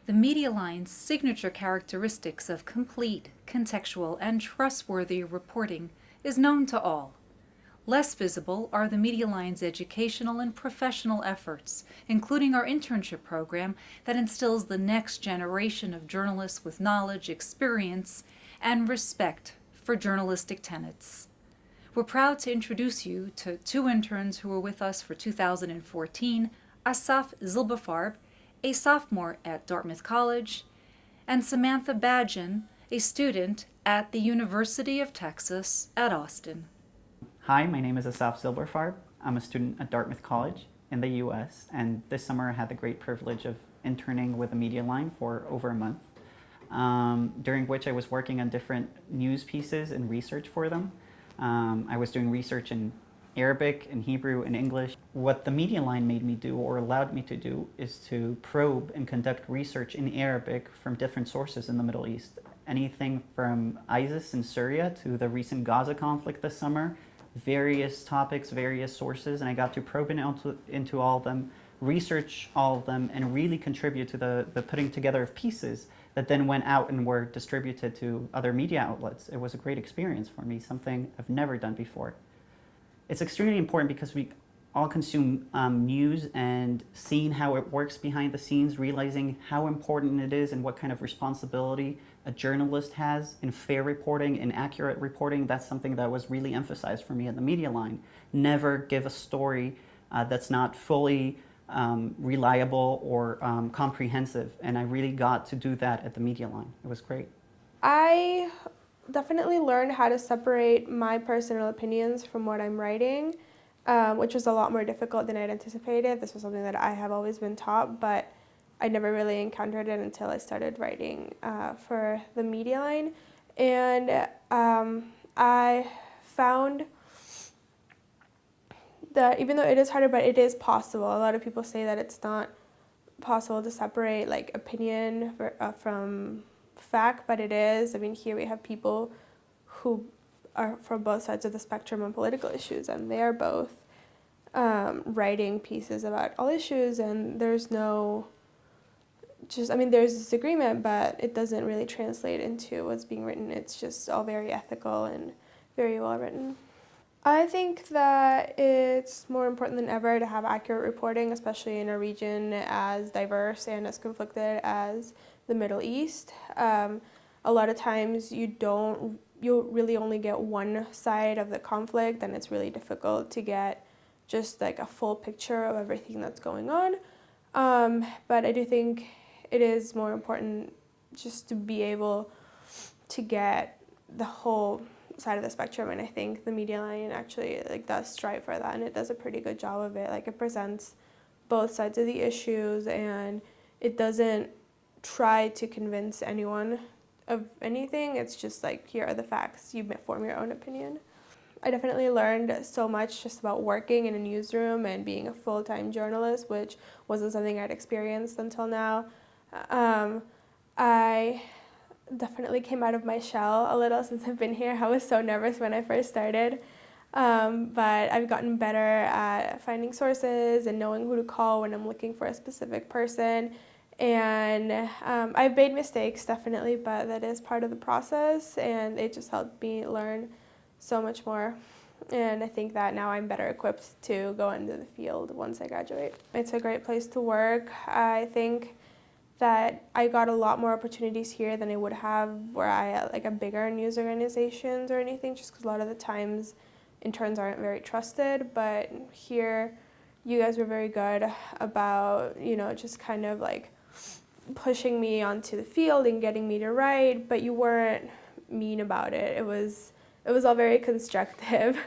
The media line's signature characteristics of complete, contextual, and trustworthy reporting is known to all. Less visible are the media line's educational and professional efforts, including our internship program that instills the next generation of journalists with knowledge, experience, and respect for journalistic tenets. We're proud to introduce you to two interns who were with us for 2014, Asaf Zilberfarb, a sophomore at Dartmouth College, and Samantha Badgen, a student at the University of Texas at Austin. Hi, my name is Asaf Zilberfarb. I'm a student at Dartmouth College in the US, and this summer I had the great privilege of interning with the media line for over a month, during which I was working on different news pieces and research for them. I was doing research in Arabic, in Hebrew, in English. What the media line made me do, or allowed me to do, is to probe and conduct research in Arabic from different sources in the Middle East. Anything from ISIS in Syria to the recent Gaza conflict this summer, various topics, various sources, and I got to probe into all of them, research all of them, and really contribute to the putting together of pieces that then went out and were distributed to other media outlets. It was a great experience for me, something I've never done before. It's extremely important because we all consume news, and seeing how it works behind the scenes, realizing how important it is and what kind of responsibility a journalist has in fair reporting and accurate reporting, that's something that was really emphasized for me at the media line. Never give a story that's not fully reliable or comprehensive, and I really got to do that at the media line. It was great. I definitely learned how to separate my personal opinions from what I'm writing, which was a lot more difficult than I'd anticipated. This was something that I have always been taught, but I never really encountered it until I started writing for the media line. And I found that even though it is harder, but it is possible. A lot of people say that it's not possible to separate like opinion from fact, but it is. I mean, here we have people who are from both sides of the spectrum on political issues, and they are both writing pieces about all issues, and there's no there's disagreement, but it doesn't really translate into what's being written. It's just all very ethical and very well written. I think that it's more important than ever to have accurate reporting, especially in a region as diverse and as conflicted as the Middle East. A lot of times you'll really only get one side of the conflict, and it's really difficult to get just like a full picture of everything that's going on. But I do think it is more important just to be able to get the whole side of the spectrum, and I think the media line actually does strive for that, and it does a pretty good job of it. It presents both sides of the issues, and it doesn't try to convince anyone of anything. It's just here are the facts, you form your own opinion. I definitely learned so much just about working in a newsroom and being a full-time journalist, which wasn't something I'd experienced until now. I definitely came out of my shell a little since I've been here. I was so nervous when I first started, but I've gotten better at finding sources and knowing who to call when I'm looking for a specific person. And I've made mistakes, definitely, but that is part of the process, and it just helped me learn so much more. And I think that now I'm better equipped to go into the field once I graduate. It's a great place to work. I think that I got a lot more opportunities here than I would have were I at a bigger news organizations or anything, just because a lot of the times interns aren't very trusted. But here, you guys were very good about, just kind of pushing me onto the field and getting me to write, but you weren't mean about it. It was all very constructive.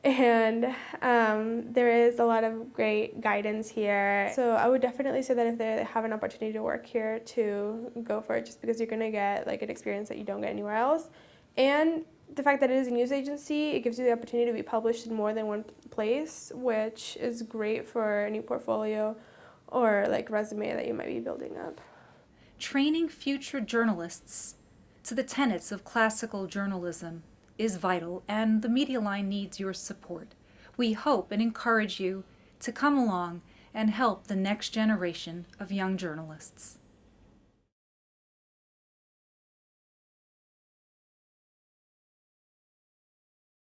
And there is a lot of great guidance here. So I would definitely say that if they have an opportunity to work here, to go for it, just because you're going to get an experience that you don't get anywhere else. And the fact that it is a news agency, it gives you the opportunity to be published in more than one place, which is great for any portfolio or resume that you might be building up. Training future journalists to the tenets of classical journalism is vital, and the media line needs your support. We hope and encourage you to come along and help the next generation of young journalists.